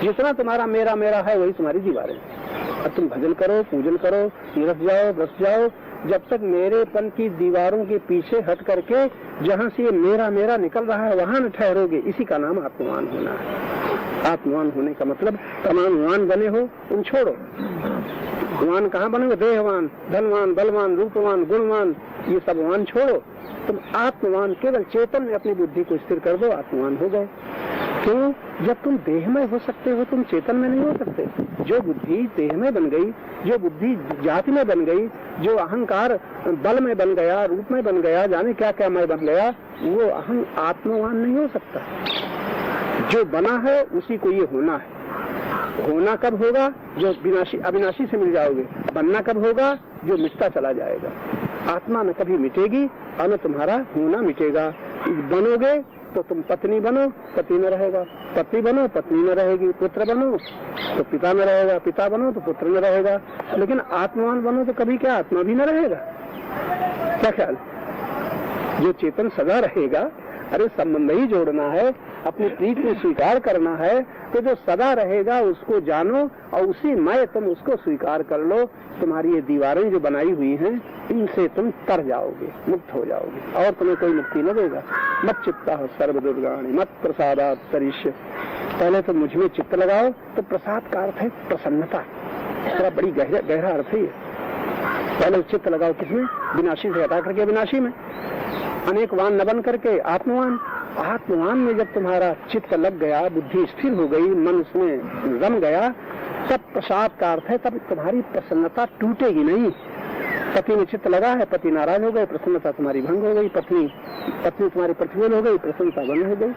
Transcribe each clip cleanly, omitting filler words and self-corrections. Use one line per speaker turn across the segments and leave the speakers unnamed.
जितना तुम्हारा मेरा मेरा है वही तुम्हारी दीवारें। अब तुम भजन करो, पूजन करो, तीर्थ जाओ, बस जाओ, जब तक मेरेपन की दीवारों के पीछे हट करके जहाँ से ये मेरा मेरा निकल रहा है वहां न ठहरोगे, इसी का नाम आत्मवान होना है। आत्मवान होने का मतलब तमाम वान बने हो उन छोड़ो। वान कहाँ बने हो? देहवान, धनवान, बलवान, रूपवान, गुणवान, ये सब वान छोड़ो। तुम आत्मवान, केवल चेतन में अपनी बुद्धि को स्थिर कर दो, आत्मवान हो गए। क्यों? जब तुम देह में हो सकते हो तुम चेतन में नहीं हो सकते। जो बुद्धि देह में बन गई, जो बुद्धि जाति में बन गई, जो अहंकार बल में बन गया, रूप में बन गया, जाने क्या क्या में बन गया, वो आत्मवान नहीं हो सकता। जो बना है उसी को ये होना है। होना कब होगा? जो विनाशी अविनाशी से मिल जाओगे। बनना कब होगा? जो मिटता चला जाएगा। आत्मा न कभी मिटेगी और न तुम्हारा होना मिटेगा। बनोगे तो तुम पत्नी बनो, पति न रहेगा, पति बनो, पत्नी न रहेगी, पुत्र बनो तो पिता न रहेगा, पिता बनो तो पुत्र न रहेगा, लेकिन आत्मवान बनो तो कभी क्या आत्मा भी न रहेगा? क्या ख्याल? जो चेतन सदा रहेगा, अरे संबंध ही जोड़ना है, अपनी प्रीति को स्वीकार करना है, तो जो सदा रहेगा उसको जानो और उसी मय तुम उसको स्वीकार कर लो। तुम्हारी ये दीवारें जो बनाई हुई हैं इनसे तुम तर जाओगे, मुक्त हो जाओगे और तुम्हें कोई मुक्ति न देगा। मत चित्ता सर्व दुर्गाणी मत प्रसादात तरिष्य। पहले तो मुझ में चित्त लगाओ। तो प्रसाद का अर्थ है प्रसन्नता। इसका बड़ी गहरा अर्थ है। पहले चित्त लगाओ किसमें? विनाशी से हटा करके विनाशी में। अनेक वान न बन करके आत्मवान। आत्मवान में जब तुम्हारा चित्त लग गया, बुद्धि स्थिर हो गई, मन उसमें रम गया, तब प्रसाद का अर्थ है तब तुम्हारी प्रसन्नता टूटेगी नहीं। पति में चित्त लगा है, पति नाराज हो गए, प्रसन्नता तुम्हारी भंग हो गई। पत्नी तुम्हारी प्रतिकूल हो गई, प्रसन्नता भंग हो गई।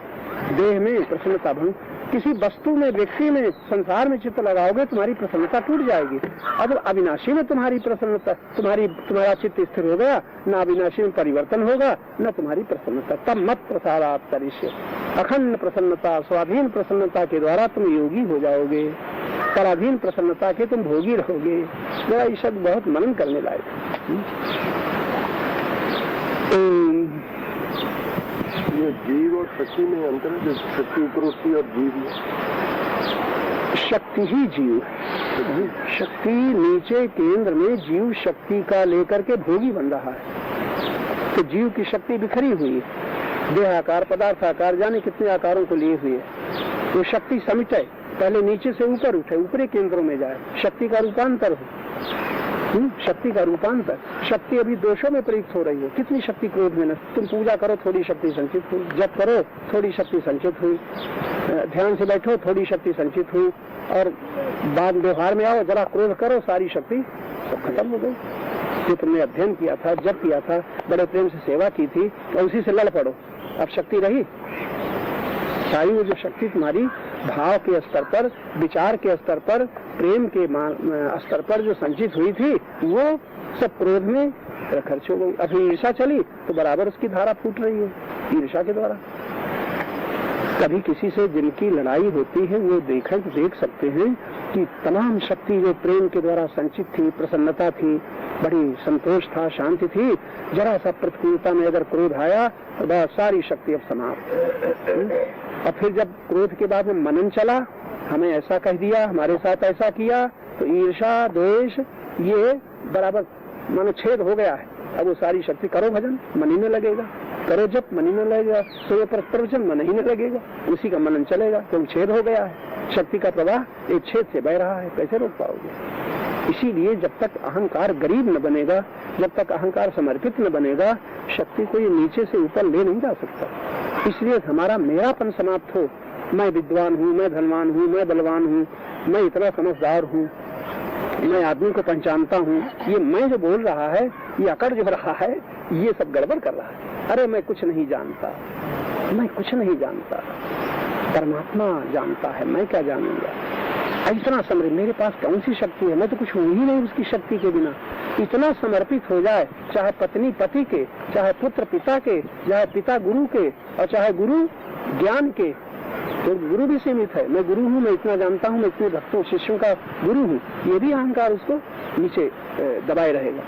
देह में प्रसन्नता भंग। किसी वस्तु में, व्यक्ति में, संसार में चित्त लगाओगे तुम्हारी प्रसन्नता टूट जाएगी। अब अविनाशी में तुम्हारी प्रसन्नता, तुम्हारा चित्त स्थिर हो गया, न अविनाशी में परिवर्तन होगा न तुम्हारी प्रसन्नता। तब मत प्रसादात तरिष्य। अखंड प्रसन्नता, स्वाधीन प्रसन्नता के द्वारा तुम योगी हो जाओगे। पराधीन प्रसन्नता के तुम भोगी रहोगे। मेरा ये शब्द बहुत मनन करने लायक है।
ये जीव और शक्ति में अंतर है। शक्ति ऊपर उठती है और जीव में
शक्ति ही जीव है। शक्ति नीचे केंद्र में जीव शक्ति का लेकर के भोगी बन रहा है। तो जीव की शक्ति बिखरी हुई है, देहाकार, पदार्थाकार, जाने कितने आकारों को लिए हुए है। तो शक्ति समिटे, पहले नीचे से ऊपर उठे, ऊपरी केंद्रों में जाए, शक्ति का रूपांतर हो। शक्ति का रूपांतर। शक्ति अभी दोषों में प्रयुक्त हो रही है। कितनी शक्ति क्रोध में न। तुम पूजा करो, थोड़ी शक्ति संचित हुई। जप करो, थोड़ी शक्ति संचित हुई। ध्यान से बैठो, थोड़ी शक्ति संचित हुई। और बाद व्यवहार में आओ, जरा क्रोध करो, सारी शक्ति सब खत्म हो गई। जो तुमने अध्ययन किया था, जप किया था, बड़े प्रेम से सेवा की थी, और उसी से लड़ पड़ो, अब शक्ति रही? सारी वो जो शक्ति तुम्हारी भाव के स्तर पर, विचार के स्तर पर, प्रेम के स्तर पर जो संचित हुई थी, वो सब क्रोध में खर्च हो गई। अभी ईर्षा चली तो बराबर उसकी धारा फूट रही है ईर्षा के द्वारा। कभी किसी से जिनकी लड़ाई होती है वो देख सकते हैं कि तमाम शक्ति जो प्रेम के द्वारा संचित थी, प्रसन्नता थी, बड़ी संतोष था, शांति थी, जरा सा प्रतिकूलता में अगर क्रोध आया तो बस सारी शक्ति अब समाप्त। और फिर जब क्रोध के बाद में मनन चला, हमें ऐसा कह दिया, हमारे साथ ऐसा किया, तो ईर्षा, द्वेष ये बराबर मानो छेद हो गया है। अब वो सारी शक्ति, करो भजन मन ही में लगेगा, करो जप मन ही में लगेगा, सूर्य पर प्रवचन मन ही में लगेगा, उसी का मनन चलेगा। तो छेद हो गया है, शक्ति का प्रवाह एक छेद से बह रहा है, कैसे रोक पाओगे? इसीलिए जब तक अहंकार गरीब न बनेगा, जब तक अहंकार समर्पित न बनेगा, शक्ति को ये नीचे से ऊपर ले नहीं जा सकता। इसलिए हमारा मेरापन समाप्त हो। मैं विद्वान हूँ, मैं धनवान हूँ, मैं बलवान हूँ, मैं इतना समझदार हूँ, मैं आदमी को पहचानता हूँ, ये मैं जो बोल रहा है, ये अकड़ जो रहा है, ये सब गड़बड़ कर रहा है। अरे मैं कुछ नहीं जानता, मैं कुछ नहीं जानता, परमात्मा जानता है, मैं क्या जानूंगा? इतना समर्पित, मेरे पास कौन सी शक्ति है? मैं तो कुछ हूँ ही नहीं उसकी शक्ति के बिना। इतना समर्पित हो जाए, चाहे पत्नी पति के, चाहे पुत्र पिता के, चाहे पिता गुरु के, और चाहे गुरु ज्ञान के। तो गुरु भी सीमित है, मैं गुरु हूँ, मैं इतना जानता हूँ, मैं इतने भक्तों शिष्यों का गुरु हूँ, ये भी अहंकार उसको नीचे दबाए रहेगा।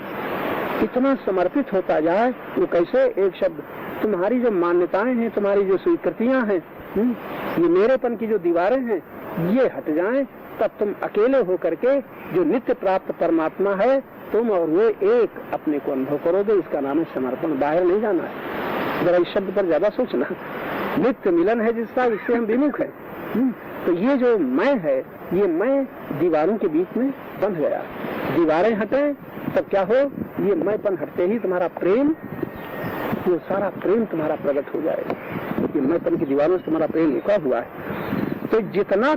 इतना समर्पित होता जाए, वो कैसे? एक शब्द, तुम्हारी जो मान्यताएं हैं, तुम्हारी जो स्वीकृतियां हैं, ये मेरेपन की जो दीवारें हैं, ये हट जाएं, तब तुम अकेले होकर के जो नित्य प्राप्त परमात्मा है, तुम और वो एक अपने को अनुभव करोगे। इसका नाम है समर्पण। बाहर नहीं जाना है। जरा इस शब्द पर ज्यादा सोचना। नित्य मिलन है जिसका, इससे हम विमुख है। तो ये जो मैं है, ये मैं दीवारों के बीच में बंध गया। दीवारें हटे तब क्या हो, ये मैंपन हटते ही तुम्हारा प्रेम, वो सारा प्रेम तुम्हारा प्रकट हो जाएगा। ये मैंपन की दीवारों से तुम्हारा प्रेम रुका हुआ है। तो जितना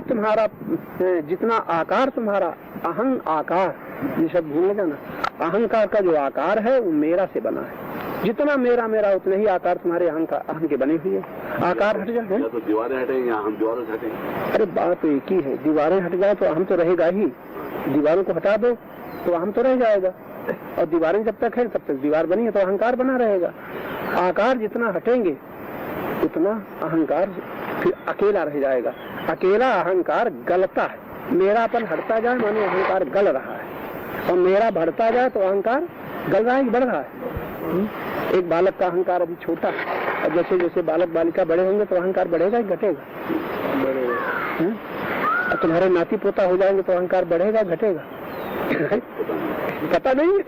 आकार तुम्हारा अहं आकार, ये शब्द भूल जाना, अहंकार का जो आकार है वो मेरा से बना है। जितना मेरा मेरा उतने ही आकार तुम्हारे अहं के बने हुए। आकार हट जाए
तो दीवारें हटेंगे, हम दीवारों से हटेंगे।
अरे बात तो एक ही है। दीवारें हट जाए तो अहम तो रहेगा ही। दीवारों को हटा दो तो अहम तो रह जाएगा, और दीवारें जब तक है तब तक दीवार बनी है तो अहंकार बना रहेगा। आकार जितना हटेंगे उतना अहंकार फिर अकेला रह जाएगा। अकेला अहंकार गलता है। मेरापन हटता जाए मानो अहंकार गल रहा है, और मेरा बढ़ता जाए तो अहंकार गल रहा है कि बढ़ रहा है। एक बालक का अहंकार अभी छोटा है, और जैसे जैसे बालक बालिका बड़े होंगे तो अहंकार बढ़ेगा कि घटेगा? और तुम्हारे नाती पोता हो जाएंगे तो अहंकार बढ़ेगा घटेगा? पता नहीं है।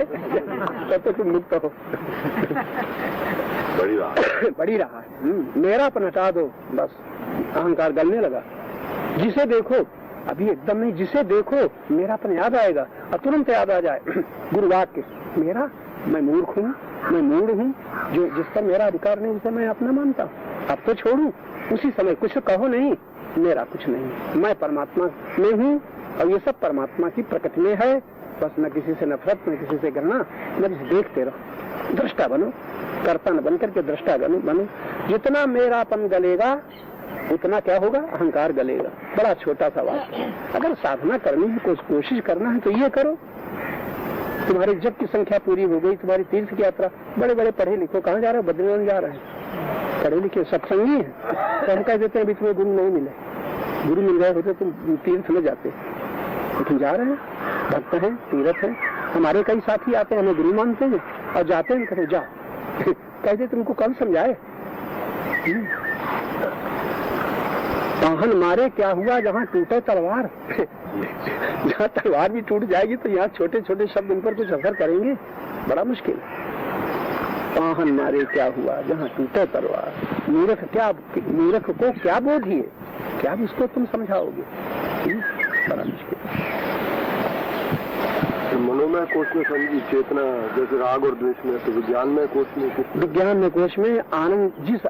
तो तुम मुक्त हो। बढ़ी रहा है। मेरापन हटा दो, बस अहंकार गलने लगा। जिसे देखो, अभी एकदम नहीं, जिसे देखो मेरापन याद आएगा और तुरंत याद आ जाए गुरु वाक्य, मेरा, मैं मूर्ख हूँ, मैं मूढ़ हूँ, जो जिस पर मेरा अधिकार नहीं उसे मैं अपना मानता हूँ। अब तो छोड़ू। उसी समय कुछ कहो नहीं, मेरा कुछ नहीं, मैं परमात्मा में हूँ और ये सब परमात्मा की प्रकृति में है। बस न किसी से नफरत, न किसी से घृणा, बस देखते रहो। दृष्टा बनो, कर्ता न बन करके दृष्टा बनो। जितना मेरापन गलेगा उतना क्या होगा, अहंकार गलेगा। बड़ा छोटा सा बात है। अगर साधना करनी है, कुछ कोशिश करना है तो ये करो। तुम्हारी जब की संख्या पूरी हो गई, तुम्हारी तीर्थ की यात्रा, बड़े बड़े पढ़े लिखो कहाँ जा रहे हो? बद्रीनाथ जा रहे हैं। पढ़े लिखे सत्संगी है तो हम कह देते हैं अभी तुम्हें गुरु नहीं मिले। गुरु मिल गए होते तुम तीर्थ में जाते। तुम जा रहे हैं, भक्त हैं, तीर्थ है। हमारे कई साथी आते हैं, हमें गुरु मानते हैं और जाते हैं, कहते जाओ। कहते तुमको कौन समझाए? वाहन मारे क्या हुआ जहाँ टूटे तलवार। जहाँ तलवार भी टूट जाएगी तो यहाँ छोटे छोटे शब्द उन पर कुछ असर करेंगे? बड़ा मुश्किल। वाहन मारे क्या हुआ जहाँ टूटे तलवार। मूर्ख को क्या बोध ही है, क्या उसको तुम समझाओगे? बड़ा मुश्किल।
मनोमय कोश में समझी चेतना, जैसे राग और द्वेष में, तो विज्ञान में कोश में आनंद, जिस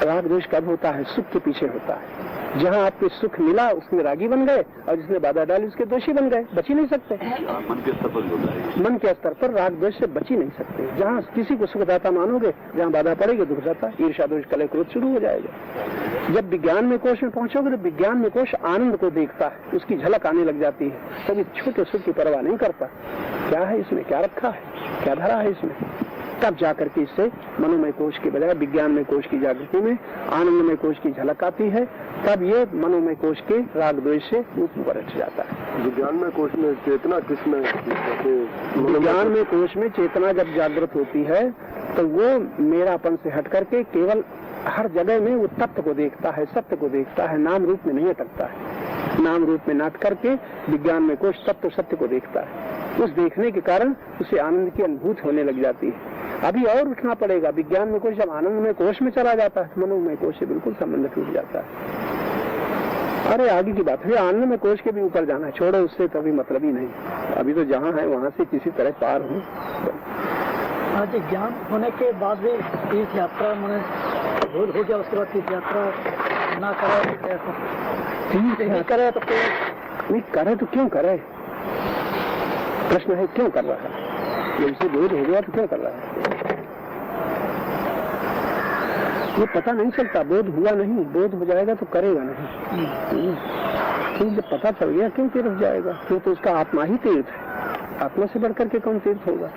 राग द्वेष कब होता है? सुख के पीछे होता है। जहाँ आपको सुख मिला उसमें रागी बन गए, और जिसने बाधा डाली उसके दोषी बन गए। बच ही नहीं सकते।
मन के स्तर पर होता है।
मन के स्तर पर राग द्वेष से बच ही नहीं सकते। जहाँ किसी को सुखदाता मानोगे, जहाँ बाधा पड़ेगी दुखदाता, ईर्ष्या द्वेष कलह क्रोध शुरू हो जाएगा। जब विज्ञान में कोश में पहुंचोगे तो विज्ञान में कोश आनंद को देखता है, उसकी झलक आने लग जाती है। तभी छोटे सुख की परवाह नहीं करता, क्या है इसमें, क्या रखा है, क्या धरा है इसमें। तब जाकर के इससे मनोमय कोश के बजाय विज्ञान में कोश की जागृति में आनंदमय कोश की झलक आती है। तब ये मनोमय कोश के राग द्वेष से ऊपर उठ जाता है।
विज्ञान में कोश में चेतना किसमें?
विज्ञान में कोश में चेतना जब जागृत होती है तो वो मेरापन से हट करके केवल हर जगह में वो तत्व को देखता है, सत्य को देखता है, नाम रूप में नहीं अटकता है। नाम रूप में नाट करके विज्ञान में कोश तत्व सत्य को देखता है। उस देखने के कारण उसे आनंद की अनुभूति होने लग जाती है। अभी और उठना पड़ेगा। विज्ञान में कोश जब आनंद में कोश में चला जाता है, मनोमय कोश से बिल्कुल संबंध टूट जाता है। अरे आगे की बात है, आनंद में कोश के भी ऊपर जाना है, छोड़ो उससे कभी मतलब ही नहीं। अभी तो जहाँ है वहाँ से किसी तरह पार हो।
आज ज्ञान होने के बाद भी तीर्थ यात्रा मैंने भूल हो गया, उसके बाद तीर्थ यात्रा ना करे, तीर्थ करे तो
नहीं करे तो क्यों करे? प्रश्न है क्यों कर रहा है? जब उसे बोध हो गया तो क्यों कर रहा है? ये पता नहीं चलता। बोध हुआ नहीं, बोध हो जाएगा तो करेगा नहीं। तो जब पता चल गया क्यों तीर्थ जाएगा? क्यों तो उसका आत्मा ही तीर्थ है। आत्मा से बढ़कर के कौन तीर्थ होगा?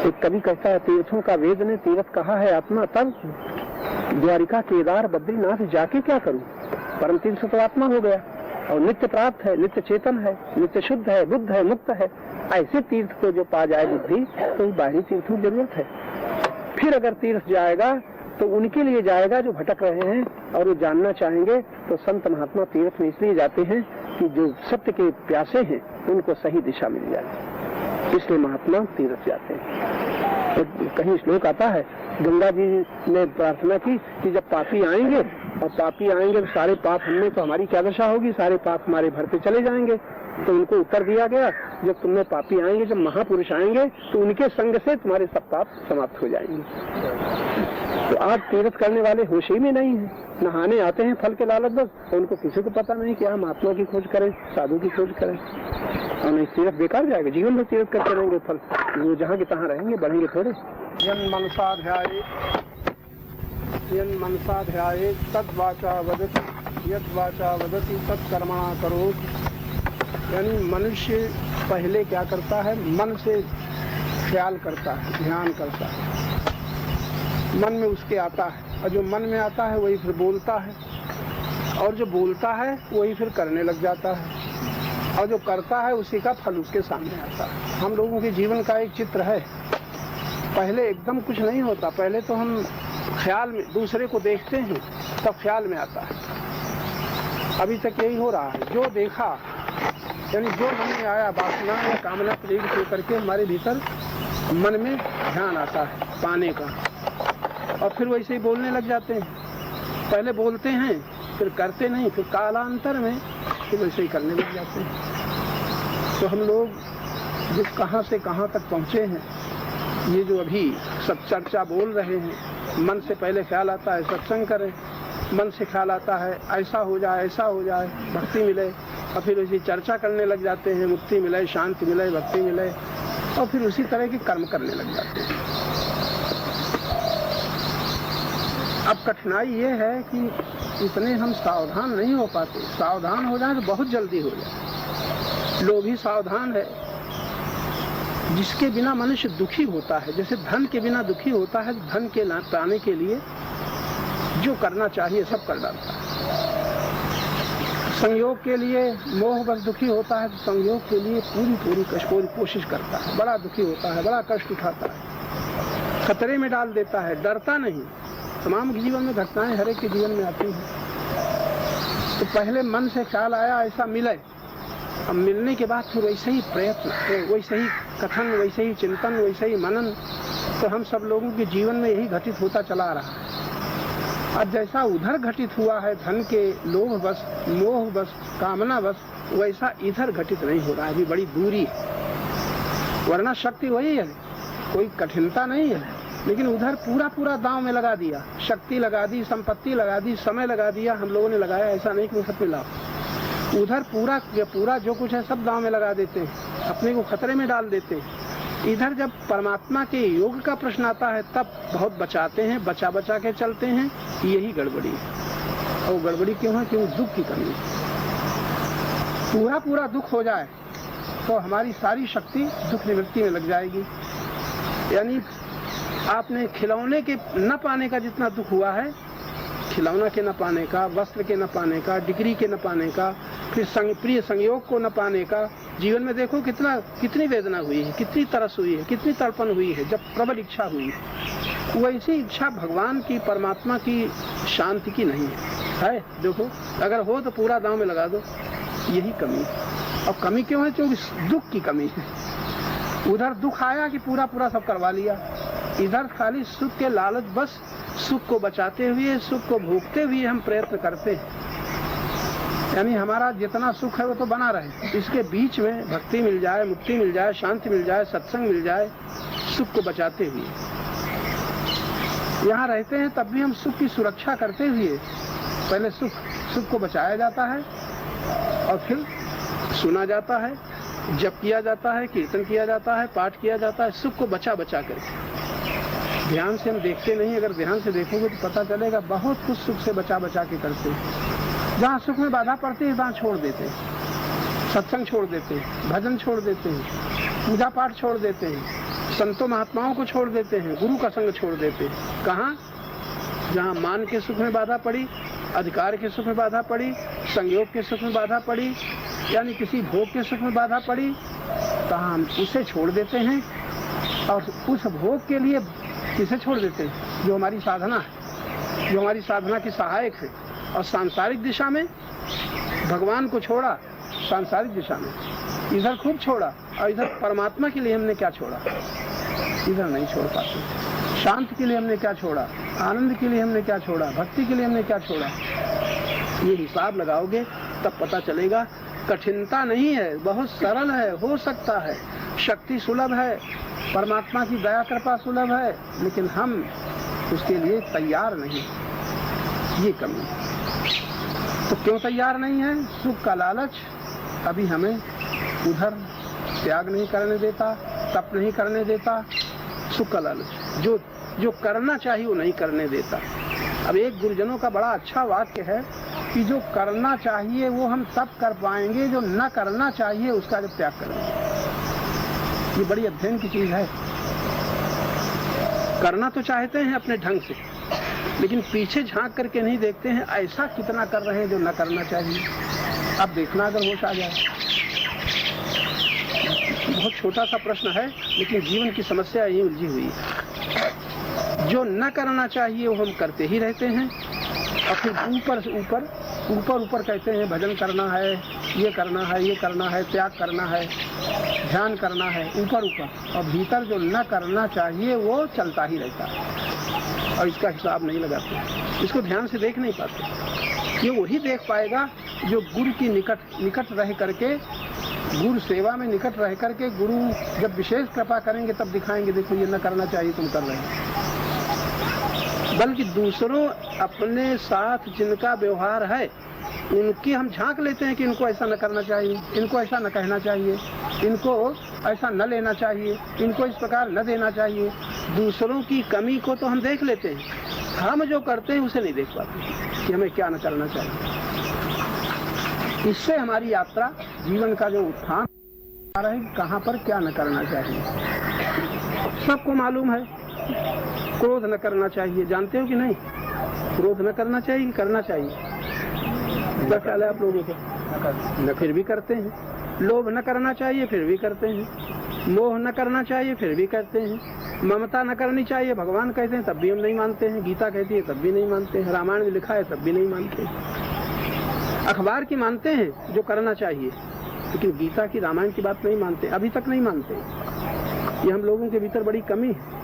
एक कवि कहता है, तीर्थों का वेद ने तीर्थ कहा है आत्मा, तब द्वारिका केदार बद्रीनाथ जाके क्या करूं? परम तीर्थ तो आत्मा हो गया और नित्य प्राप्त है, नित्य चेतन है, नित्य शुद्ध है, बुद्ध है, मुक्त है। ऐसे तीर्थ को जो पा जाए बुद्धि, तो बाहरी तीर्थों की जरूरत है। फिर अगर तीर्थ जाएगा तो उनके लिए जाएगा जो भटक रहे हैं और वो जानना चाहेंगे तो संत महात्मा तीर्थ में इसलिए जाते हैं कि जो सत्य के प्यासे हैं उनको सही दिशा मिल जाए, इसलिए महात्मा तीर्थ जाते हैं। तो कहीं श्लोक आता है, गंगा जी ने प्रार्थना की कि जब पापी आएंगे और पापी आएंगे तो सारे पाप हमने, तो हमारी क्या दशा होगी, सारे पाप हमारे भर पे चले जाएंगे। तो उनको उत्तर दिया गया, जब तुमने पापी आएंगे, जब महापुरुष आएंगे तो उनके संग से तुम्हारे सब पाप समाप्त हो जाएंगे। तो आज तीर्थ करने वाले होश ही में नहीं है, नहाने आते हैं फल के लालच बस, तो उनको किसी को पता नहीं कि हम आत्मा की खोज करें, साधु की खोज करें। और नहीं, तीर्थ बेकार जाएगा, जीवन में तीर्थ करते रहेंगे, फल वो जहाँ के तहाँ रहेंगे, बढ़ेंगे थोड़े।
यन मनसाध्याये तद्वाचा वदति यद वाचा वदति तत्कर्मणा करोति। यानी मनुष्य पहले क्या करता है, मन से ख्याल करता है, ध्यान करता है, मन में उसके आता है, और जो मन में आता है वही फिर बोलता है, और जो बोलता है वही फिर करने लग जाता है, और जो करता है उसी का फल उसके सामने आता है। हम लोगों के जीवन का एक चित्र है, पहले एकदम कुछ नहीं होता, पहले तो हम ख्याल में दूसरे को देखते हैं तब ख्याल में आता है। अभी तक यही हो रहा है, जो देखा यानी जो मन में आया, वासना या कामना प्रेरित करके हमारे भीतर मन में ध्यान आता है पाने का, और फिर वैसे ही बोलने लग जाते हैं। पहले बोलते हैं फिर करते नहीं, फिर कालांतर में फिर वैसे ही करने लग जाते हैं। तो हम लोग जो कहाँ से कहाँ तक पहुँचे हैं, ये जो अभी सब चर्चा बोल रहे हैं, मन से पहले ख्याल आता है सत्संग करें, मन से ख्याल आता है ऐसा हो जाए, ऐसा हो जाए, भक्ति मिले, और फिर उसी चर्चा करने लग जाते हैं, मुक्ति मिले, शांति मिले, भक्ति मिले, और फिर उसी तरह के कर्म करने लग जाते हैं। अब कठिनाई ये है कि इतने हम सावधान नहीं हो पाते। सावधान हो जाए तो बहुत जल्दी हो जाए। लोभी सावधान है, जिसके बिना मनुष्य दुखी होता है, जैसे धन के बिना दुखी होता है, धन के पाने के लिए जो करना चाहिए सब कर डालता है। संयोग के लिए मोह बस दुखी होता है, तो संयोग के लिए पूरी कोशिश करता है, बड़ा दुखी होता है, बड़ा कष्ट उठाता है, खतरे में डाल देता है, डरता नहीं। तमाम जीवन में घटनाएं हर एक के जीवन में आती हैं। तो पहले मन से ख्याल आया ऐसा मिले, अब मिलने के बाद फिर वैसे ही प्रयत्न, वैसे ही कथन, वैसे ही चिंतन, वैसे ही मनन, तो हम सब लोगों के जीवन में यही घटित होता चला रहा है। अब जैसा उधर घटित हुआ है धन के लोभ बस, मोह बस, कामना बस, वैसा इधर घटित नहीं हो रहा है, अभी बड़ी दूरी है। वरना शक्ति वही है, कोई कठिनता नहीं है, लेकिन उधर पूरा दांव में लगा दिया, शक्ति लगा दी, संपत्ति लगा दी, समय लगा दिया, हम लोगों ने लगाया, ऐसा नहीं कि सब मिला। उधर पूरा जो कुछ है सब दांव में लगा देते हैं, अपने को खतरे में डाल देते हैं। इधर जब परमात्मा के योग का प्रश्न आता है तब बहुत बचाते हैं, बचा के चलते हैं, यही गड़बड़ी है। और गड़बड़ी क्यों है? क्यों? दुख की कमी। पूरा दुख हो जाए तो हमारी सारी शक्ति दुख निवृत्ति में लग जाएगी। यानी आपने खिलौने के न पाने का जितना दुख हुआ है, खिलौना के न पाने का, वस्त्र के न पाने का, डिग्री के न पाने का, फिर प्रिय संयोग को न पाने का, जीवन में देखो कितनी वेदना हुई है, कितनी तरस हुई है, कितनी तड़पन हुई है, जब प्रबल इच्छा हुई है। वैसी इच्छा भगवान की, परमात्मा की शांति की नहीं है। देखो, अगर हो तो पूरा दांव में लगा दो, यही कमी है। और कमी क्यों है? क्योंकि दुख की कमी है। उधर दुख आया कि पूरा सब करवा लिया, इधर खाली सुख के लालच, बस सुख को बचाते हुए, सुख को भोगते हुए हम प्रयत्न करते हैं। यानी हमारा जितना सुख है वो तो बना रहे, इसके बीच में भक्ति मिल जाए, मुक्ति मिल जाए, शांति मिल जाए, सत्संग मिल जाए, सुख को बचाते हुए यहाँ रहते हैं। तब भी हम सुख की सुरक्षा करते हुए पहले सुख को बचाया जाता है, और फिर सुना जाता है, जप किया जाता है, कीर्तन किया जाता है, पाठ किया जाता है, सुख को बचा करके। ध्यान से हम देखते नहीं, अगर ध्यान से देखोगे तो पता चलेगा बहुत कुछ सुख से बचा के करते हैं। जहाँ सुख में बाधा पड़ती है वहाँ छोड़ देते हैं, सत्संग छोड़ देते हैं, भजन छोड़ देते हैं, पूजा पाठ छोड़ देते हैं, संतों महात्माओं को छोड़ देते हैं, गुरु का संग छोड़ देते हैं। कहाँ? जहाँ मान के सुख में बाधा पड़ी, अधिकार के सुख में बाधा पड़ी, संयोग के सुख में बाधा पड़ी, यानी किसी भोग के सुख में बाधा पड़ी, तो हम उसे छोड़ देते हैं। और उस भोग के लिए किसे छोड़ देते हैं? जो हमारी साधना है, जो हमारी साधना की सहायक है,
और सांसारिक दिशा में भगवान को छोड़ा, सांसारिक दिशा में इधर खूब छोड़ा, और इधर परमात्मा के लिए हमने क्या छोड़ा, इधर नहीं छोड़ पाते। शांति के लिए हमने क्या छोड़ा, आनंद के लिए हमने क्या छोड़ा, भक्ति के लिए हमने क्या छोड़ा। ये हिसाब लगाओगे तब पता चलेगा। कठिनता नहीं है, बहुत सरल है, हो सकता है, शक्ति सुलभ है, परमात्मा की दया कृपा सुलभ है, लेकिन हम उसके लिए तैयार नहीं, ये कमी। तो क्यों तैयार नहीं है? सुख का लालच अभी हमें उधर त्याग नहीं करने देता, तप नहीं करने देता। सुख का लालच जो करना चाहिए वो नहीं करने देता। अब एक गुरुजनों का बड़ा अच्छा वाक्य है कि जो करना चाहिए वो हम तब कर पाएंगे, जो न करना चाहिए उसका जब त्याग करेंगे। ये बड़ी अध्ययन की चीज है। करना तो चाहते हैं अपने ढंग से, लेकिन पीछे झांक करके नहीं देखते हैं ऐसा कितना कर रहे हैं जो न करना चाहिए। अब देखना अगर होश आ जाए। बहुत छोटा सा प्रश्न है, लेकिन जीवन की समस्या यही उलझी हुई है। जो न करना चाहिए वो हम करते ही रहते हैं, और फिर ऊपर कहते हैं भजन करना है, ये करना है, ये करना है, त्याग करना है, ध्यान करना है, ऊपर और भीतर जो न करना चाहिए वो चलता ही रहता है, और इसका हिसाब नहीं लगाते, इसको ध्यान से देख नहीं पाते। ये वही देख पाएगा जो गुरु की निकट रह करके, गुरु सेवा में निकट रह करके, गुरु जब विशेष कृपा करेंगे तब दिखाएंगे, देखो ये न करना चाहिए तुम कर रहे हो। बल्कि दूसरों अपने साथ जिनका व्यवहार है उनकी हम झांक लेते हैं कि इनको ऐसा न करना चाहिए, इनको ऐसा न कहना चाहिए, इनको ऐसा न लेना चाहिए, इनको इस प्रकार न देना चाहिए। दूसरों की कमी को तो हम देख लेते हैं, हम जो करते हैं उसे नहीं देख पाते कि हमें क्या न करना चाहिए। इससे हमारी यात्रा, जीवन का जो उत्थान आ रहा है, कहाँ पर क्या न करना चाहिए। सबको मालूम है क्रोध न करना चाहिए, जानते हो कि नहीं? क्रोध न करना चाहिए, करना चाहिए। क्या ख्याल है आप लोगों को? न फिर भी करते हैं। लोभ न करना चाहिए, फिर भी करते हैं। मोह न करना चाहिए, फिर भी करते हैं। ममता न करनी चाहिए, भगवान कहते हैं तब भी हम नहीं मानते हैं। गीता कहती है तब भी नहीं मानते हैं। रामायण में लिखा है तब भी नहीं मानते। अखबार की मानते हैं जो करना चाहिए, लेकिन गीता की, रामायण की बात नहीं मानते, अभी तक नहीं मानते। ये हम लोगों के भीतर बड़ी कमी है।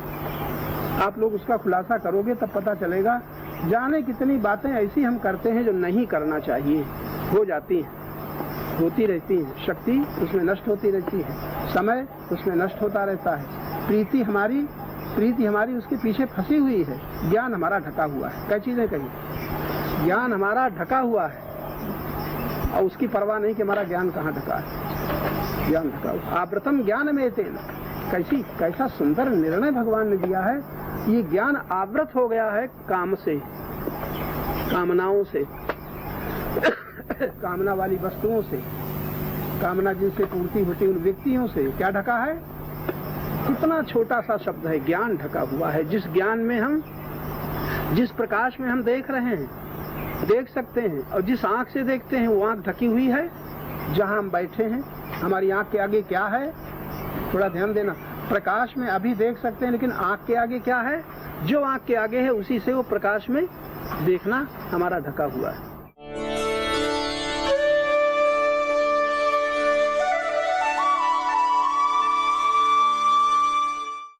आप लोग उसका खुलासा करोगे तब पता चलेगा। जाने कितनी बातें ऐसी हम करते हैं जो नहीं करना चाहिए, हो जाती हैं, होती रहती हैं। शक्ति उसमें नष्ट होती रहती है, समय उसमें नष्ट होता रहता है। प्रीति हमारी उसके पीछे फंसी हुई है। ज्ञान हमारा ढका हुआ है। कई चीजें कही, ज्ञान हमारा ढका हुआ है और उसकी परवाह नहीं कि हमारा ज्ञान कहाँ ढका है। ज्ञान ढका हुआ। आवृतम ज्ञान में तेन, कैसा सुंदर निर्णय भगवान ने दिया है। ये ज्ञान आवृत हो गया है काम से, कामनाओं से, कामना वाली वस्तुओं से, कामना जिनसे पूर्ति होती उन व्यक्तियों से। क्या ढका है? कितना छोटा सा शब्द है, ज्ञान ढका हुआ है। जिस ज्ञान में हम, जिस प्रकाश में हम देख रहे हैं, देख सकते हैं, और जिस आंख से देखते हैं वो आंख ढकी हुई है। जहां हम बैठे हैं हमारी आंख के आगे क्या है? थोड़ा ध्यान देना। प्रकाश में अभी देख सकते हैं, लेकिन आंख के आगे क्या है? जो आंख के आगे है उसी से वो प्रकाश में देखना हमारा ढका हुआ है।